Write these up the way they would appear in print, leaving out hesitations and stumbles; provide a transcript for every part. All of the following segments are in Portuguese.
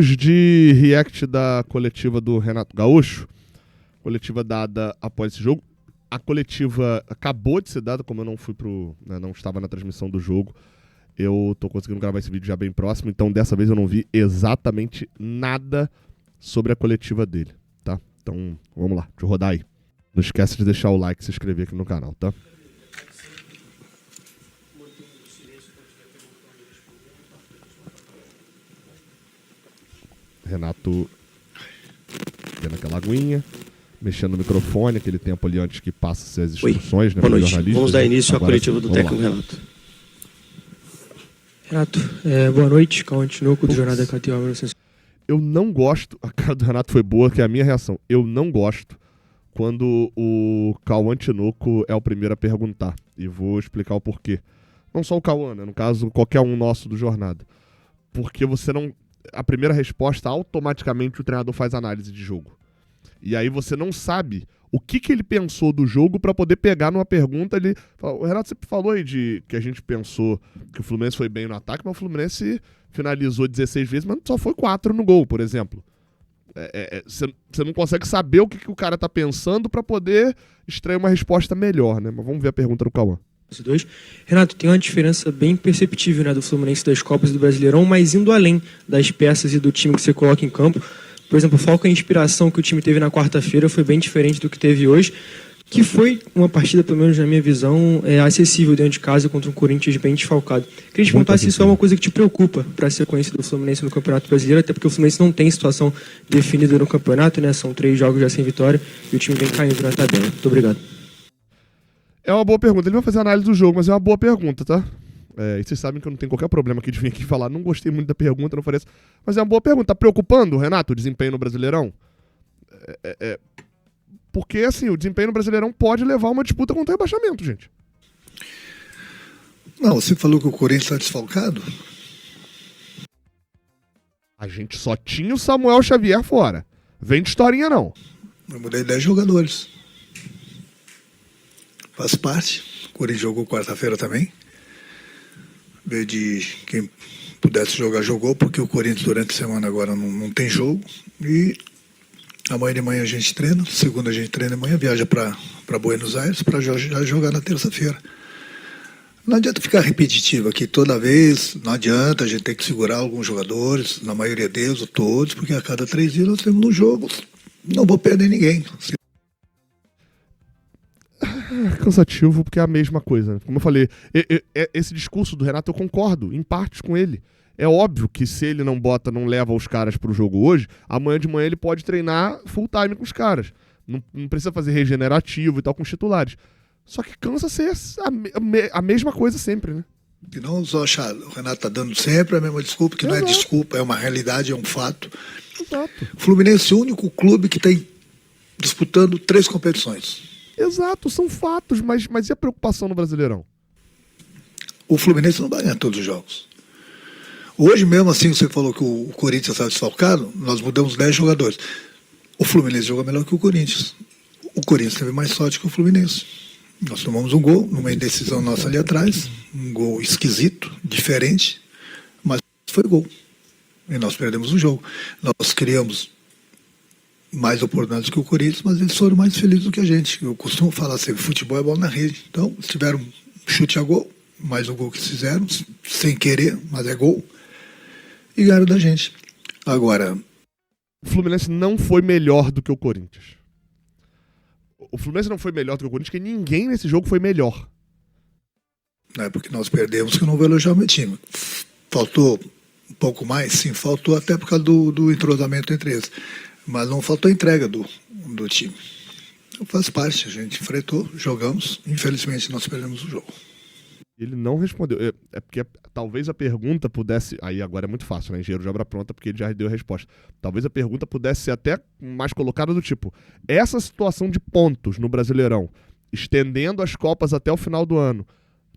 De react da coletiva do Renato Gaúcho, coletiva dada após esse jogo. A coletiva acabou de ser dada, como eu não fui não estava na transmissão do jogo. Eu tô conseguindo gravar esse vídeo já bem próximo, então dessa vez eu não vi exatamente nada sobre a coletiva dele, tá? Então, vamos lá, deixa eu rodar aí. Não esquece de deixar o like e se inscrever aqui no canal, tá? Renato tendo aquela aguinha, mexendo no microfone, aquele tempo ali antes que passe as instruções, né? Boa noite. Vamos dar início à coletiva do técnico Renato. Renato, boa noite. Cauã Tinoco, do Jornada KTO 1900. Eu não gosto, a cara do Renato foi boa, que é a minha reação. Eu não gosto quando o Cauã Tinoco é o primeiro a perguntar. E vou explicar o porquê. Não só o Cauã, né? No caso, qualquer um nosso do Jornada. Porque você não... A primeira resposta, automaticamente o treinador faz análise de jogo. E aí você não sabe o que ele pensou do jogo para poder pegar numa pergunta ali. O Renato sempre falou aí de que a gente pensou que o Fluminense foi bem no ataque, mas o Fluminense finalizou 16 vezes, mas só foi 4 no gol, por exemplo. Você não consegue saber o que o cara tá pensando para poder extrair uma resposta melhor, né? Mas vamos ver a pergunta do Cauã. Renato, tem uma diferença bem perceptível, né, do Fluminense das Copas e do Brasileirão, mas indo além das peças e do time que você coloca em campo. Por exemplo, o foco e a inspiração que o time teve na quarta-feira foi bem diferente do que teve hoje, que foi uma partida, pelo menos na minha visão, acessível dentro de casa contra um Corinthians bem desfalcado. Queria te perguntar se isso é uma coisa que te preocupa para a sequência do Fluminense no Campeonato Brasileiro, até porque o Fluminense não tem situação definida no campeonato, né? São 3 jogos já sem vitória e o time vem caindo na tabela. Muito obrigado. É uma boa pergunta. Ele vai fazer análise do jogo, mas é uma boa pergunta, tá? E vocês sabem que eu não tenho qualquer problema aqui de vir aqui falar. Não gostei muito da pergunta, não faria isso. Mas é uma boa pergunta. Tá preocupando, Renato, o desempenho no Brasileirão? Porque, assim, o desempenho no Brasileirão pode levar a uma disputa contra o rebaixamento, gente. Não, você falou que o Corinthians está desfalcado? A gente só tinha o Samuel Xavier fora. Vem de historinha, não. Eu mudei 10 jogadores. Faz parte. O Corinthians jogou quarta-feira também. Veio de quem pudesse jogar, jogou, porque o Corinthians durante a semana agora não tem jogo. E amanhã de manhã a gente treina, segunda a gente treina de manhã, viaja para Buenos Aires para jogar na terça-feira. Não adianta ficar repetitivo aqui toda vez, não adianta, a gente tem que segurar alguns jogadores, na maioria deles, ou todos, porque a cada 3 dias nós temos um jogo, não vou perder ninguém. Cansativo, porque é a mesma coisa. Como eu falei, esse discurso do Renato eu concordo, em partes com ele. É óbvio que se ele não leva os caras pro jogo hoje, amanhã de manhã ele pode treinar full time com os caras. Não precisa fazer regenerativo e tal com os titulares. Só que cansa ser a mesma coisa sempre, né? E não só achar, o Renato tá dando sempre a mesma desculpa, que Exato. Não é desculpa, é uma realidade, é um fato. Exato. O Fluminense é o único clube que está disputando 3 competições. Exato, são fatos, mas e a preocupação no Brasileirão? O Fluminense não vai ganhar todos os jogos. Hoje mesmo assim, você falou que o Corinthians estava desfalcado, nós mudamos 10 jogadores. O Fluminense jogou melhor que o Corinthians. O Corinthians teve mais sorte que o Fluminense. Nós tomamos um gol, numa indecisão nossa ali atrás, um gol esquisito, diferente, mas foi gol. E nós perdemos o jogo. Nós criamos mais oportunidades que o Corinthians, mas eles foram mais felizes do que a gente. Eu costumo falar sempre, futebol é bola na rede. Então, se tiveram chute a gol, mais o gol que fizeram, sem querer, mas é gol, e ganharam da gente. Agora, o Fluminense não foi melhor do que o Corinthians. O Fluminense não foi melhor do que o Corinthians, porque ninguém nesse jogo foi melhor. Não é porque nós perdemos que eu não vou elogiar o meu time. Faltou um pouco mais? Sim, faltou até por causa do entrosamento entre eles. Mas não faltou a entrega do time. Faz parte, a gente enfrentou, jogamos, infelizmente nós perdemos o jogo. Ele não respondeu. É porque talvez a pergunta pudesse... Aí agora é muito fácil, né? Engenheiro de obra pronta, porque ele já deu a resposta. Talvez a pergunta pudesse ser até mais colocada do tipo: essa situação de pontos no Brasileirão, estendendo as Copas até o final do ano,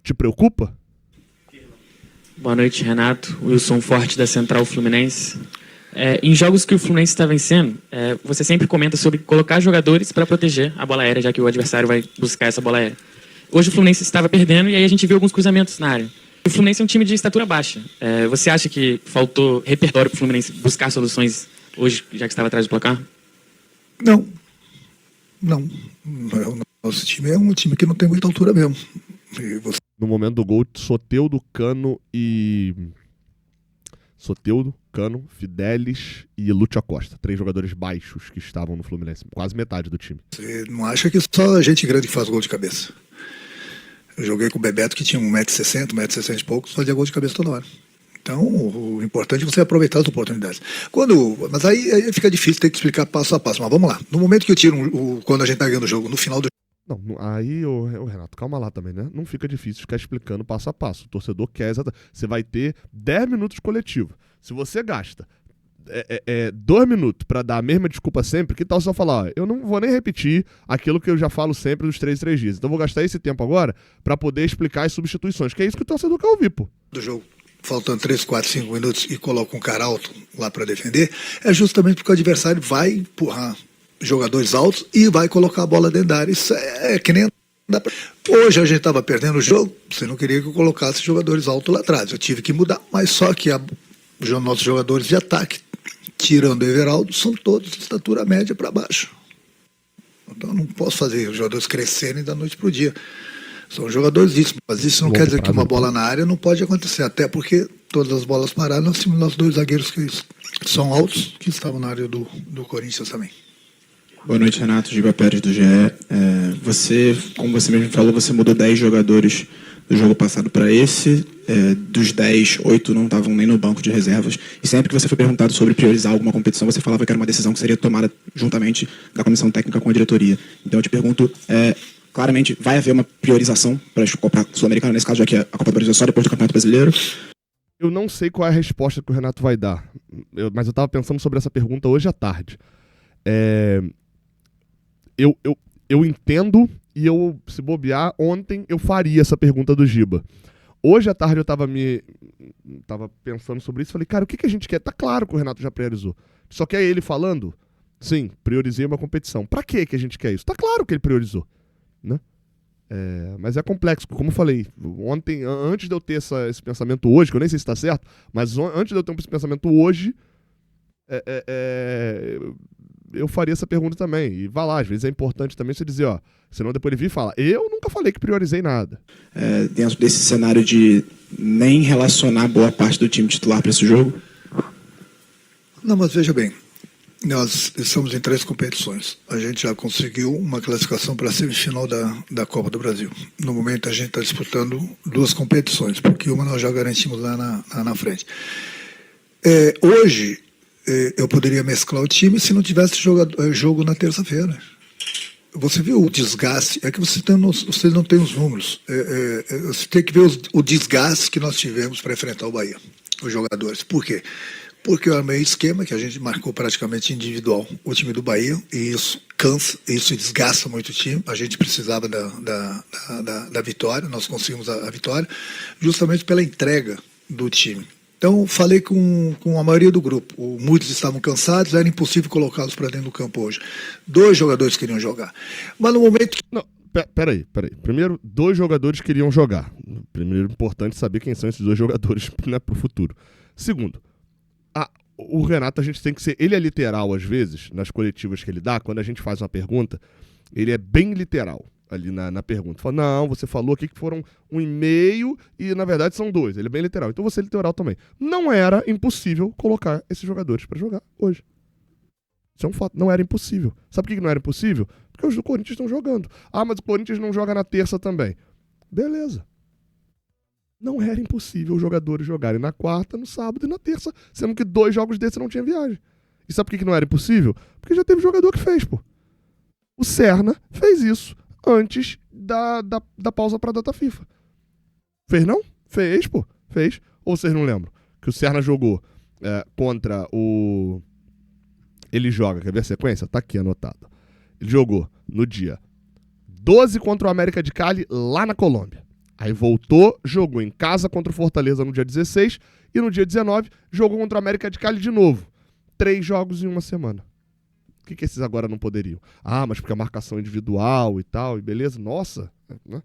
te preocupa? Boa noite, Renato. Wilson Forte, da Central Fluminense. Em jogos que o Fluminense está vencendo, você sempre comenta sobre colocar jogadores para proteger a bola aérea, já que o adversário vai buscar essa bola aérea. Hoje o Fluminense estava perdendo e aí a gente viu alguns cruzamentos na área. O Fluminense é um time de estatura baixa. Você acha que faltou repertório para o Fluminense buscar soluções hoje, já que estava atrás do placar? Não. O nosso time é um time que não tem muita altura mesmo. No momento do gol, Soteldo, Cano, Fidelis e Lúcio Acosta. 3 jogadores baixos que estavam no Fluminense. Quase metade do time. Você não acha que só gente grande que faz gol de cabeça? Eu joguei com o Bebeto, que tinha 1,60m, 1,60m e poucos, fazia gol de cabeça toda hora. Então, o importante é você aproveitar as oportunidades. Mas aí fica difícil ter que explicar passo a passo. Mas vamos lá. No momento que eu tiro, quando a gente tá ganhando o jogo, no final do Não, aí, ô Renato, calma lá também, né? Não fica difícil ficar explicando passo a passo. O torcedor quer exatamente. Você vai ter 10 minutos coletivo. Se você gasta 2 minutos pra dar a mesma desculpa sempre, que tal só falar, ó, eu não vou nem repetir aquilo que eu já falo sempre dos 3 dias. Então eu vou gastar esse tempo agora pra poder explicar as substituições, que é isso que o torcedor quer ouvir, pô. Do jogo, faltando 3, 4, 5 minutos e coloca um cara alto lá pra defender, é justamente porque o adversário vai empurrar jogadores altos e vai colocar a bola dentro da área. Isso é que nem... Hoje a gente estava perdendo o jogo, você não queria que eu colocasse jogadores altos lá atrás. Eu tive que mudar, mas só que os nossos jogadores de ataque, tirando o Everaldo, são todos de estatura média para baixo. Então eu não posso fazer os jogadores crescerem da noite para o dia. São jogadores disso, mas isso não quer dizer que uma bola na área não pode acontecer, até porque todas as bolas paradas, nós temos nossos 2 zagueiros que são altos, que estavam na área do Corinthians também. Boa noite, Renato, Giba Pérez do GE. Você, como você mesmo falou, você mudou 10 jogadores do jogo passado para esse. Dos 10, 8 não estavam nem no banco de reservas. E sempre que você foi perguntado sobre priorizar alguma competição, você falava que era uma decisão que seria tomada juntamente da comissão técnica com a diretoria. Então eu te pergunto, claramente vai haver uma priorização para a Copa Sul-Americana, nesse caso, já que a Copa do Brasil é só depois do Campeonato Brasileiro? Eu não sei qual é a resposta que o Renato vai dar, mas eu estava pensando sobre essa pergunta hoje à tarde. Eu entendo e se bobear, ontem eu faria essa pergunta do Giba. Hoje à tarde eu tava pensando sobre isso e falei, cara, o que a gente quer? Tá claro que o Renato já priorizou. Só quer ele falando? Sim, priorizei uma competição. Pra que a gente quer isso? Tá claro que ele priorizou, né? Mas é complexo, como eu falei, ontem, antes de eu ter esse pensamento hoje, que eu nem sei se tá certo, mas antes de eu ter esse pensamento hoje, eu faria essa pergunta também. E vai lá, às vezes é importante também você dizer, ó, senão depois ele vir e fala, eu nunca falei que priorizei nada. Dentro desse cenário de nem relacionar boa parte do time titular para esse jogo? Não, mas veja bem, nós estamos em 3 competições. A gente já conseguiu uma classificação para a semifinal da Copa do Brasil. No momento a gente está disputando 2 competições, porque uma nós já garantimos lá na frente. Hoje, eu poderia mesclar o time se não tivesse jogo na terça-feira. Você viu o desgaste? É que você não tem os números. Você tem que ver o desgaste que nós tivemos para enfrentar o Bahia, os jogadores. Por quê? Porque eu armei esquema que a gente marcou praticamente individual o time do Bahia, e isso cansa, isso desgasta muito o time. A gente precisava da vitória, nós conseguimos a vitória, justamente pela entrega do time. Então, falei com a maioria do grupo. Muitos estavam cansados, era impossível colocá-los para dentro do campo hoje. 2 jogadores queriam jogar. Mas no momento que... Não, peraí. Primeiro, 2 jogadores queriam jogar. Primeiro, importante saber quem são esses 2 jogadores, né, pro futuro. Segundo, o Renato, a gente tem que ser... Ele é literal, às vezes, nas coletivas que ele dá, quando a gente faz uma pergunta, ele é bem literal ali na pergunta. Fala, não, você falou aqui que foram 1,5 e, na verdade, são 2. Ele é bem literal. Então, você é literal também. Não era impossível colocar esses jogadores pra jogar hoje. Isso é um fato. Não era impossível. Sabe por que não era impossível? Porque os do Corinthians estão jogando. Ah, mas o Corinthians não joga na terça também. Beleza. Não era impossível os jogadores jogarem na quarta, no sábado e na terça, sendo que 2 jogos desses não tinha viagem. E sabe por que não era impossível? Porque já teve jogador que fez, pô. O Serna fez isso antes da pausa pra data FIFA. Fez não? Fez, pô. Fez. Ou vocês não lembram? Que o Serna jogou contra o... Ele joga, quer ver a sequência? Tá aqui anotado. Ele jogou no dia 12 contra o América de Cali, lá na Colômbia. Aí voltou, jogou em casa contra o Fortaleza no dia 16 e no dia 19 jogou contra o América de Cali de novo. 3 jogos em uma semana. O que esses agora não poderiam? Ah, mas porque a marcação individual e tal, e beleza? Nossa, né?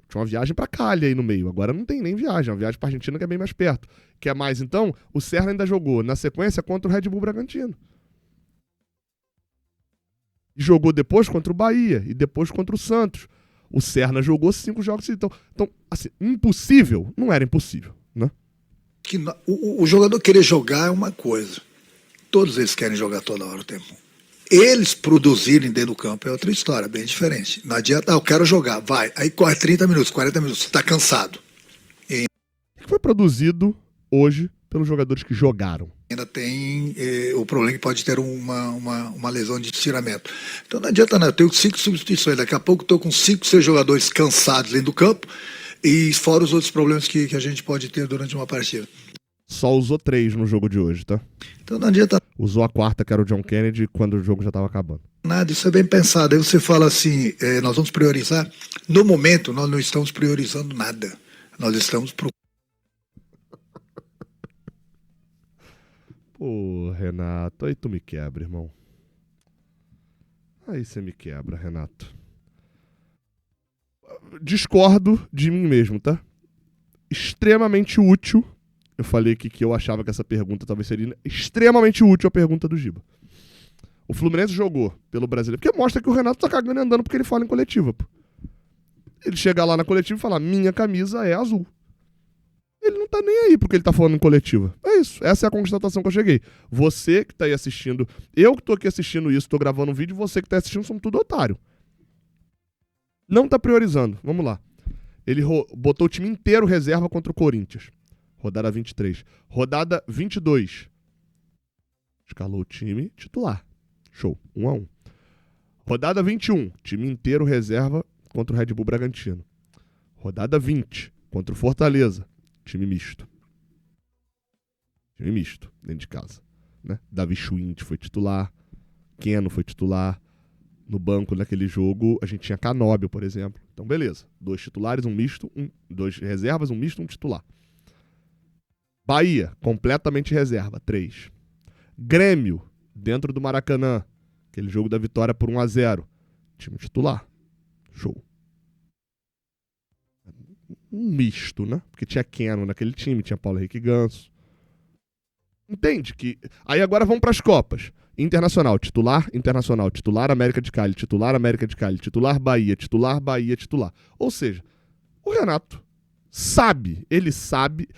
Tinha uma viagem pra Cali aí no meio. Agora não tem nem viagem. É uma viagem pra Argentina que é bem mais perto. Quer mais, então? O Serra ainda jogou na sequência contra o Red Bull Bragantino. E jogou depois contra o Bahia. E depois contra o Santos. O Serra jogou 5 jogos. Então, assim, impossível? Não era impossível, né? O jogador querer jogar é uma coisa. Todos eles querem jogar toda hora o tempo. Eles produzirem dentro do campo é outra história, bem diferente. Não adianta, eu quero jogar, vai. Aí corre 30 minutos, 40 minutos, você está cansado. O que foi produzido hoje pelos jogadores que jogaram? Ainda tem o problema que pode ter uma lesão de estiramento. Então não adianta nada, eu tenho 5 substituições. Daqui a pouco estou com 5, 6 jogadores cansados dentro do campo e fora os outros problemas que a gente pode ter durante uma partida. Só usou 3 no jogo de hoje, tá? Então não adianta. Usou a 4ª, que era o John Kennedy, quando o jogo já estava acabando. Nada, isso é bem pensado. Aí você fala assim, nós vamos priorizar. No momento, nós não estamos priorizando nada. Nós estamos Pô, Renato, aí tu me quebra, irmão. Aí você me quebra, Renato. Discordo de mim mesmo, tá? Extremamente útil. Eu falei aqui que eu achava que essa pergunta talvez seria extremamente útil a pergunta do Giba. O Fluminense jogou pelo Brasileiro, porque mostra que o Renato tá cagando e andando porque ele fala em coletiva, pô. Ele chega lá na coletiva e fala, minha camisa é azul. Ele não tá nem aí porque ele tá falando em coletiva. É isso, essa é a constatação que eu cheguei. Você que tá aí assistindo, eu que tô aqui assistindo isso, tô gravando um vídeo, você que tá assistindo, somos tudo otário. Não tá priorizando, vamos lá. Ele botou o time inteiro reserva contra o Corinthians. Rodada 23. Rodada 22. Escalou o time titular. Show. 1-1. Rodada 21. Time inteiro reserva contra o Red Bull Bragantino. Rodada 20. Contra o Fortaleza. Time misto. Time misto. Dentro de casa. Né? Davi Schwint foi titular. Keno foi titular. No banco naquele jogo a gente tinha Canóbio, por exemplo. Então beleza. 2 titulares, um misto. 2 reservas, um misto, um titular. Bahia, completamente reserva, 3. Grêmio, dentro do Maracanã, aquele jogo da vitória por 1-0. Time titular. Show. Um misto, né? Porque tinha Keno naquele time, tinha Paulo Henrique Ganso. Entende que... Aí agora vamos para as Copas. Internacional, titular, América de Cali, titular, Bahia, titular. Ou seja, o Renato sabe, ele sabe...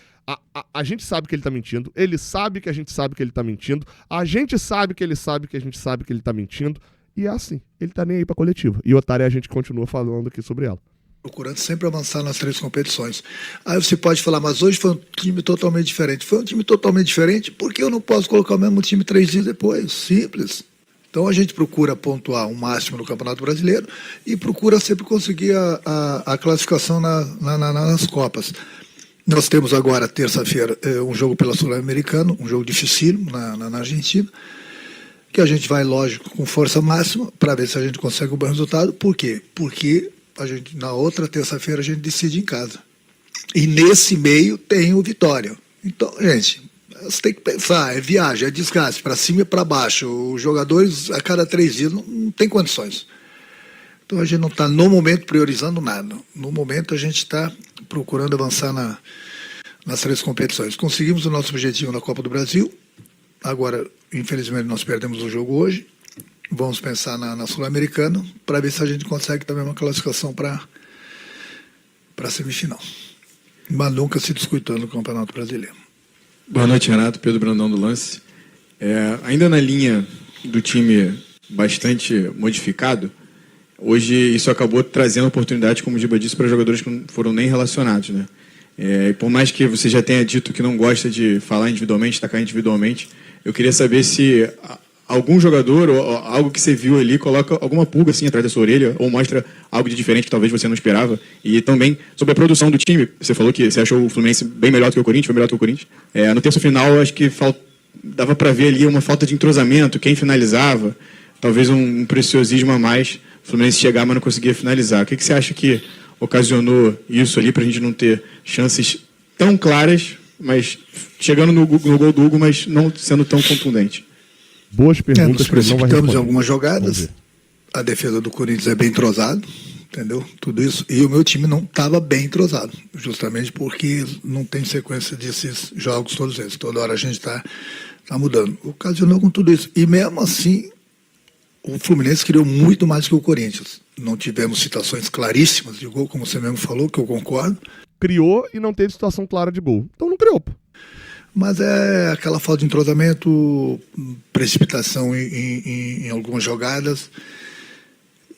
A gente sabe que ele tá mentindo, ele sabe que a gente sabe que ele tá mentindo, a gente sabe que ele sabe que a gente sabe que ele tá mentindo, e é assim, ele tá nem aí pra coletiva. E o otário a gente continua falando aqui sobre ela. Procurando sempre avançar nas 3 competições. Aí você pode falar, mas hoje foi um time totalmente diferente. Foi um time totalmente diferente porque eu não posso colocar o mesmo time 3 dias depois. Simples. Então a gente procura pontuar o máximo no Campeonato Brasileiro e procura sempre conseguir a classificação nas Copas. Nós temos agora, terça-feira, um jogo pela Sul-Americana, um jogo dificílimo na Argentina, que a gente vai, lógico, com força máxima para ver se a gente consegue um bom resultado. Por quê? Porque na outra terça-feira a gente decide em casa. E nesse meio tem o Vitória. Então, gente, você tem que pensar, é viagem, é desgaste, para cima e para baixo. Os jogadores, a cada 3 dias, não tem condições. Então a gente não está, no momento, priorizando nada. No momento a gente está procurando avançar nas 3 competições. Conseguimos o nosso objetivo na Copa do Brasil. Agora, infelizmente, nós perdemos o jogo hoje. Vamos pensar na Sul-Americana para ver se a gente consegue também uma classificação para a semifinal. Mas nunca se discutindo no Campeonato Brasileiro. Boa noite, Renato. Pedro Brandão do Lance. Ainda na linha do time bastante modificado, hoje isso acabou trazendo oportunidade, como o Giba disse, para jogadores que não foram nem relacionados, né? E por mais que você já tenha dito que não gosta de falar individualmente, destacar individualmente, eu queria saber se algum jogador ou algo que você viu ali coloca alguma pulga assim atrás da sua orelha ou mostra algo de diferente que talvez você não esperava. E também sobre a produção do time, você falou que você achou o Fluminense bem melhor do que o Corinthians, foi melhor do que o Corinthians. No terço final, acho que dava para ver ali uma falta de entrosamento, quem finalizava, talvez um preciosismo a mais. O Fluminense chegar, mas não conseguia finalizar. O que você acha que ocasionou isso ali para a gente não ter chances tão claras, mas chegando no gol do Hugo, mas não sendo tão contundente? Boas perguntas. Nos precipitamos em algumas jogadas. A defesa do Corinthians é bem entrosada. Entendeu? Tudo isso. E o meu time não estava bem entrosado, justamente porque não tem sequência desses jogos todos eles. Toda hora a gente está mudando. Ocasionou com tudo isso. E mesmo assim, o Fluminense criou muito mais que o Corinthians. Não tivemos situações claríssimas de gol, como você mesmo falou, que eu concordo. Criou e não teve situação clara de gol. Então não criou, pô. Mas é aquela falta de entrosamento, precipitação em algumas jogadas.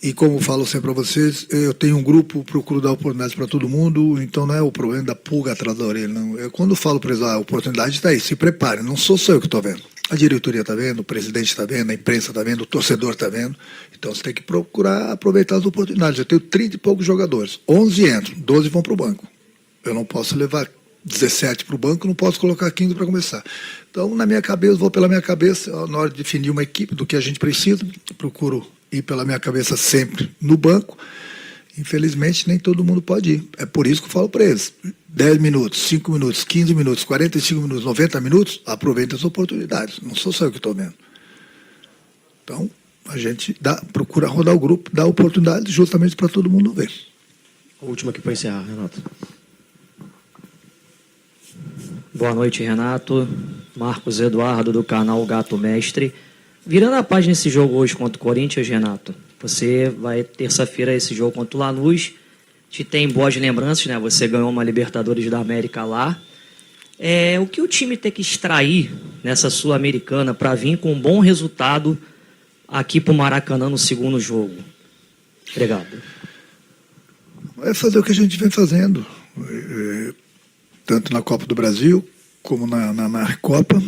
E como eu falo sempre para vocês, eu tenho um grupo, procuro dar oportunidades para todo mundo, então não é o problema da pulga atrás da orelha, não. Eu, quando falo para eles, a oportunidade está aí, se prepare, não sou só eu que estou vendo. A diretoria está vendo, o presidente está vendo, a imprensa está vendo, o torcedor está vendo. Então você tem que procurar aproveitar as oportunidades. Eu tenho 30 e poucos jogadores, 11 entram, 12 vão para o banco. Eu não posso levar 17 para o banco, não posso colocar 15 para começar. Então, na minha cabeça, vou pela minha cabeça, na hora de definir uma equipe do que a gente precisa, procuro ir pela minha cabeça sempre no banco. Infelizmente, nem todo mundo pode ir. É por isso que eu falo para eles. 10 minutos, 5 minutos, 15 minutos, 45 minutos, 90 minutos, aproveita as oportunidades. Não sou só eu que estou vendo. Então, a gente procura rodar o grupo, dá oportunidade justamente para todo mundo ver. A última aqui para encerrar, Renato. Boa noite, Renato. Marcos Eduardo, do canal Gato Mestre. Virando a página nesse jogo hoje contra o Corinthians, Renato, você vai terça-feira esse jogo contra o Lanús. Te tem boas lembranças, né? Você ganhou uma Libertadores da América lá. O que o time tem que extrair nessa Sul-Americana para vir com um bom resultado aqui para o Maracanã no segundo jogo? Obrigado. É fazer o que a gente vem fazendo, tanto na Copa do Brasil como na Copa.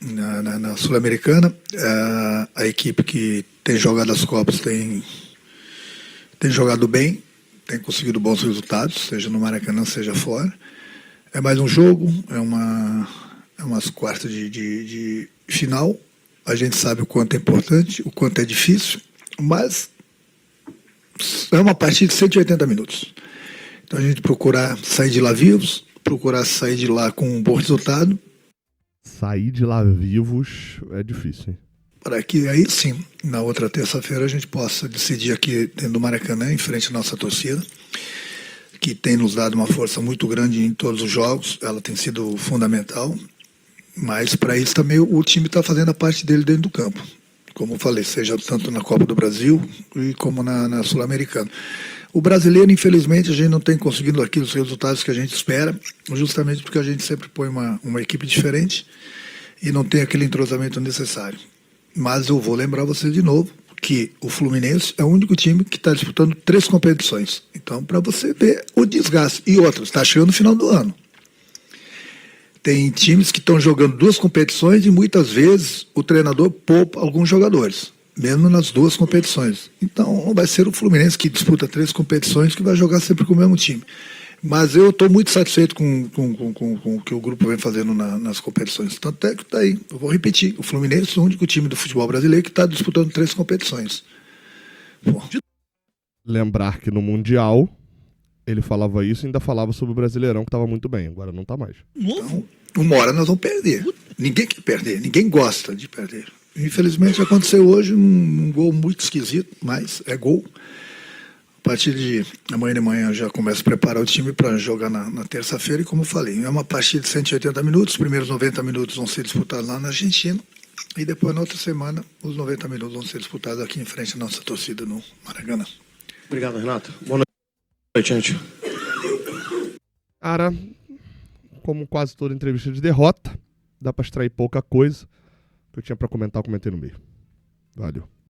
Na Sul-Americana, a equipe que tem jogado as Copas tem jogado bem, tem conseguido bons resultados, seja no Maracanã, seja fora. É mais um jogo, é umas quartas de final. A gente sabe o quanto é importante, o quanto é difícil, mas é uma partida de 180 minutos. Então a gente procurar sair de lá vivos, procurar sair de lá com um bom resultado. Sair de lá vivos é difícil, hein? Para que aí sim, na outra terça-feira, a gente possa decidir aqui dentro do Maracanã, em frente à nossa torcida, que tem nos dado uma força muito grande em todos os jogos, ela tem sido fundamental, mas para isso também o time está fazendo a parte dele dentro do campo, como eu falei, seja tanto na Copa do Brasil e como na Sul-Americana. O brasileiro, infelizmente, a gente não tem conseguido aqui os resultados que a gente espera, justamente porque a gente sempre põe uma equipe diferente e não tem aquele entrosamento necessário. Mas eu vou lembrar vocês de novo que o Fluminense é o único time que está disputando 3 competições. Então, para você ver o desgaste. E outros, está chegando no final do ano. Tem times que estão jogando 2 competições e muitas vezes o treinador poupa alguns jogadores, mesmo nas 2 competições. Então, vai ser o Fluminense que disputa 3 competições que vai jogar sempre com o mesmo time. Mas eu estou muito satisfeito com o que o grupo vem fazendo nas competições. Tanto é que está aí. Eu vou repetir. O Fluminense é o único time do futebol brasileiro que está disputando 3 competições. Pô. Lembrar que no Mundial ele falava isso e ainda falava sobre o Brasileirão, que estava muito bem. Agora não está mais. Então, uma hora nós vamos perder. Ninguém quer perder. Ninguém gosta de perder. Infelizmente aconteceu hoje um gol muito esquisito, mas é gol. A partir de amanhã de manhã eu já começo a preparar o time para jogar na terça-feira e como eu falei, é uma partida de 180 minutos, os primeiros 90 minutos vão ser disputados lá na Argentina e depois na outra semana os 90 minutos vão ser disputados aqui em frente à nossa torcida no Maracanã. Obrigado, Renato. Boa noite, gente. Cara, como quase toda entrevista de derrota, dá para extrair pouca coisa. O que eu tinha para comentar, eu comentei no meio. Valeu.